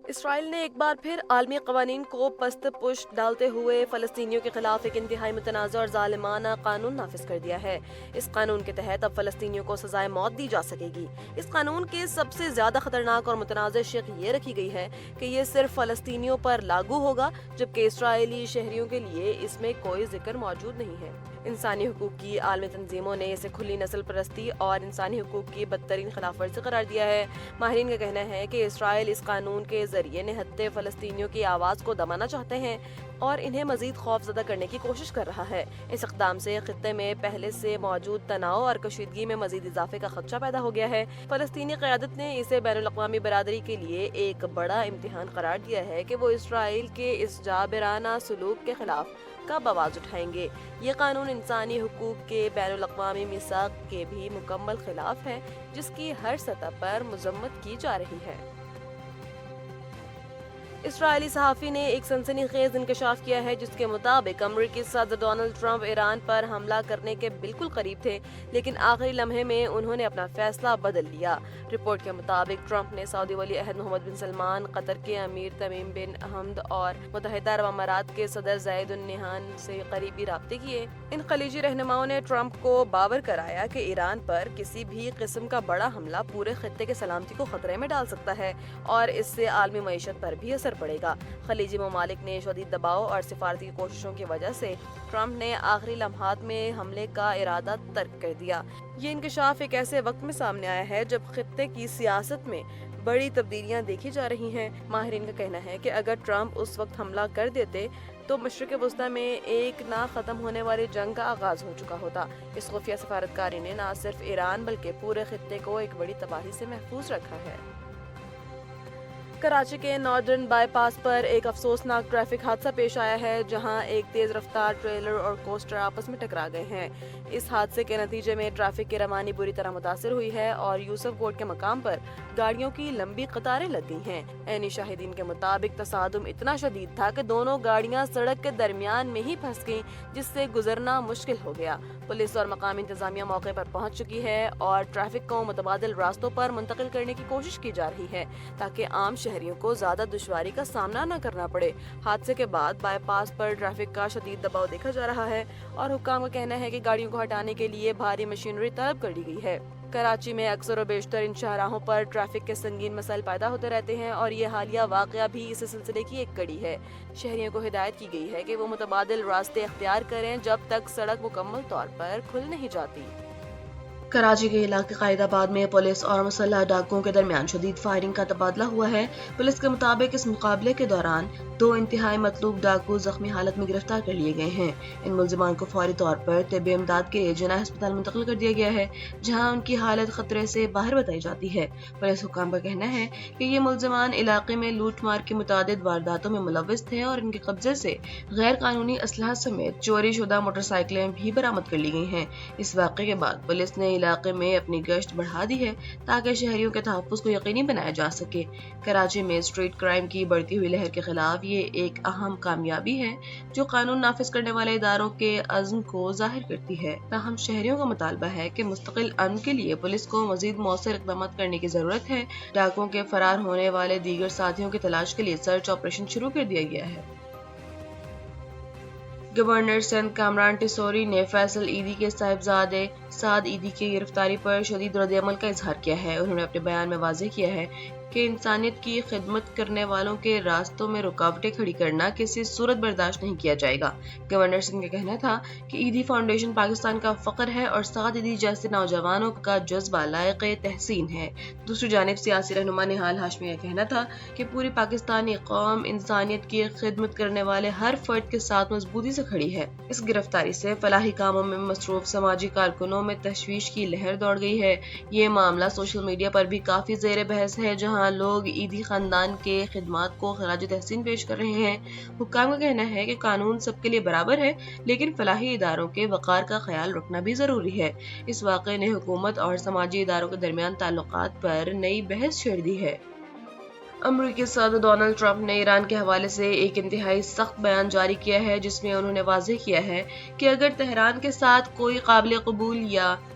اسرائیل نے ایک بار پھر عالمی قوانین کو پست پشت ڈالتے ہوئے فلسطینیوں کے خلاف ایک انتہائی متنازع اور ظالمانہ قانون نافذ کر دیا ہے۔ اس قانون کے تحت اب فلسطینیوں کو سزائے موت دی جا سکے گی۔ اس قانون کے سب سے زیادہ خطرناک اور متنازع شق یہ رکھی گئی ہے کہ یہ صرف فلسطینیوں پر لاگو ہوگا، جبکہ اسرائیلی شہریوں کے لیے اس میں کوئی ذکر موجود نہیں ہے۔ انسانی حقوق کی عالمی تنظیموں نے اسے کھلی نسل پرستی اور انسانی حقوق کی بدترین خلاف ورزی قرار دیا ہے۔ ماہرین کا کہنا ہے کہ اسرائیل اس قانون کے ذریعے نہتے فلسطینیوں کی آواز کو دبانا چاہتے ہیں اور انہیں مزید خوف زدہ کرنے کی کوشش کر رہا ہے۔ اس اقدام سے خطے میں پہلے سے موجود تناؤ اور کشیدگی میں مزید اضافے کا خدشہ پیدا ہو گیا ہے۔ فلسطینی قیادت نے اسے بین الاقوامی برادری کے لیے ایک بڑا امتحان قرار دیا ہے کہ وہ اسرائیل کے اس جابرانہ سلوک کے خلاف کب آواز اٹھائیں گے۔ یہ قانون انسانی حقوق کے بین الاقوامی میثاق کے بھی مکمل خلاف ہے، جس کی ہر سطح پر مذمت کی جا رہی ہے۔ اسرائیلی صحافی نے ایک سنسنی خیز انکشاف کیا ہے جس کے مطابق امریکی صدر ڈونلڈ ٹرمپ ایران پر حملہ کرنے کے بالکل قریب تھے، لیکن آخری لمحے میں انہوں نے اپنا فیصلہ بدل لیا۔ رپورٹ کے مطابق ٹرمپ نے سعودی ولی عہد محمد بن سلمان، قطر کے امیر تمیم بن حمد اور متحدہ عرب امارات کے صدر زید النہیان سے قریبی رابطے کیے۔ ان خلیجی رہنماؤں نے ٹرمپ کو باور کرایا کہ ایران پر کسی بھی قسم کا بڑا حملہ پورے خطے کی سلامتی کو خطرے میں ڈال سکتا ہے اور اس سے عالمی معیشت پر بھی اثر پڑے گا۔ خلیجی ممالک نے شدید دباؤ اور سفارتی کوششوں کی وجہ سے ٹرمپ نے آخری لمحات میں حملے کا ارادہ ترک کر دیا۔ یہ انکشاف ایک ایسے وقت میں سامنے آیا ہے جب خطے کی سیاست میں بڑی تبدیلیاں دیکھی جا رہی ہیں۔ ماہرین کا کہنا ہے کہ اگر ٹرمپ اس وقت حملہ کر دیتے تو مشرق وسطی میں ایک نہ ختم ہونے والی جنگ کا آغاز ہو چکا ہوتا۔ اس خفیہ سفارتکاری نے نہ صرف ایران بلکہ پورے خطے کو ایک بڑی تباہی سے محفوظ رکھا ہے۔ کراچی کے ناردرن بائی پاس پر ایک افسوسناک ٹریفک حادثہ پیش آیا ہے، جہاں ایک تیز رفتار ٹریلر اور کوسٹر آپس میں ٹکرا گئے ہیں۔ اس حادثے کے نتیجے میں ٹریفک کی روانی بری طرح متاثر ہوئی ہے اور یوسف کوٹ کے مقام پر گاڑیوں کی لمبی قطاریں لگ گئی ہیں۔ عینی شاہدین کے مطابق تصادم اتنا شدید تھا کہ دونوں گاڑیاں سڑک کے درمیان میں ہی پھنس گئیں، جس سے گزرنا مشکل ہو گیا۔ پولیس اور مقامی انتظامیہ موقع پر پہنچ چکی ہے اور ٹریفک کو متبادل راستوں پر منتقل کرنے کی کوشش کی جا رہی ہے تاکہ عام شہریوں کو زیادہ دشواری کا سامنا نہ کرنا پڑے۔ حادثے کے بعد بائی پاس پر ٹریفک کا شدید دباؤ دیکھا جا رہا ہے اور حکام کا کہنا ہے کہ گاڑیوں کو ہٹانے کے لیے بھاری مشینری طلب کر لی گئی ہے۔ کراچی میں اکثر و بیشتر ان شاہراہوں پر ٹریفک کے سنگین مسائل پیدا ہوتے رہتے ہیں اور یہ حالیہ واقعہ بھی اس سلسلے کی ایک کڑی ہے۔ شہریوں کو ہدایت کی گئی ہے کہ وہ متبادل راستے اختیار کریں جب تک سڑک مکمل طور پر کھل نہیں جاتی۔ کراچی کے علاقے قائد آباد میں پولیس اور مسلح ڈاکوؤں کے درمیان شدید فائرنگ کا تبادلہ ہوا ہے۔ پولیس کے مطابق اس مقابلے کے دوران 2 انتہائی مطلوب ڈاکو زخمی حالت میں گرفتار کر لیے گئے ہیں۔ ان ملزمان کو فوری طور پر طبی امداد کے لیے جناح ہسپتال منتقل کر دیا گیا ہے، جہاں ان کی حالت خطرے سے باہر بتائی جاتی ہے۔ پولیس حکام کا کہنا ہے کہ یہ ملزمان علاقے میں لوٹ مار کی متعدد وارداتوں میں ملوث تھے اور ان کے قبضے سے غیر قانونی اسلحہ سمیت چوری شدہ موٹر سائیکلیں بھی برآمد کر لی گئی ہیں۔ اس واقعے کے بعد پولیس نے علاقے میں اپنی گشت بڑھا دی ہے تاکہ شہریوں کے تحفظ کو یقینی بنایا جا سکے۔ کراچی میں اسٹریٹ کرائم کی بڑھتی ہوئی لہر کے خلاف یہ ایک اہم کامیابی ہے جو قانون نافذ کرنے والے اداروں کے عزم کو ظاہر کرتی ہے۔ تاہم شہریوں کا مطالبہ ہے کہ مستقل امن کے لیے پولیس کو مزید مؤثر اقدامات کرنے کی ضرورت ہے۔ ڈاکوؤں کے فرار ہونے والے دیگر ساتھیوں کی تلاش کے لیے سرچ آپریشن شروع کر دیا گیا ہے۔ گورنر سندھ کامران ٹیسوری نے فیصل ایدھی کے صاحبزادے سعد ایدھی کی گرفتاری پر شدید رد عمل کا اظہار کیا ہے۔ انہوں نے اپنے بیان میں واضح کیا ہے کہ انسانیت کی خدمت کرنے والوں کے راستوں میں رکاوٹیں کھڑی کرنا کسی صورت برداشت نہیں کیا جائے گا۔ گورنر سندھ کا کہنا تھا کہ ایدھی فاؤنڈیشن پاکستان کا فخر ہے اور سعد ایدھی جیسے نوجوانوں کا جذبہ لائق تحسین ہے۔ دوسری جانب سیاسی رہنما نہال ہاشمی کا کہنا تھا کہ پوری پاکستانی قوم انسانیت کی خدمت کرنے والے ہر فرد کے ساتھ مضبوطی سے کھڑی ہے۔ اس گرفتاری سے فلاحی کاموں میں مصروف سماجی کارکنوں میں تشویش کی لہر دوڑ گئی ہے۔ یہ معاملہ سوشل میڈیا پر بھی کافی زیر بحث ہے، جہاں لوگ ایدھی خاندان کے خدمات کو خراج تحسین پیش کر رہے ہیں۔ حکام کا کہنا ہے کہ قانون سب کے لیے برابر ہے، لیکن فلاحی اداروں کے وقار کا خیال رکھنا بھی ضروری ہے۔ اس واقعے نے حکومت اور سماجی اداروں کے درمیان تعلقات پر نئی بحث چھیڑ دی ہے۔ امریکی صدر ڈونلڈ ٹرمپ نے ایران کے حوالے سے ایک انتہائی سخت بیان جاری کیا ہے، جس میں انہوں نے واضح کیا ہے کہ اگر تہران کے ساتھ کوئی قابل قبول یا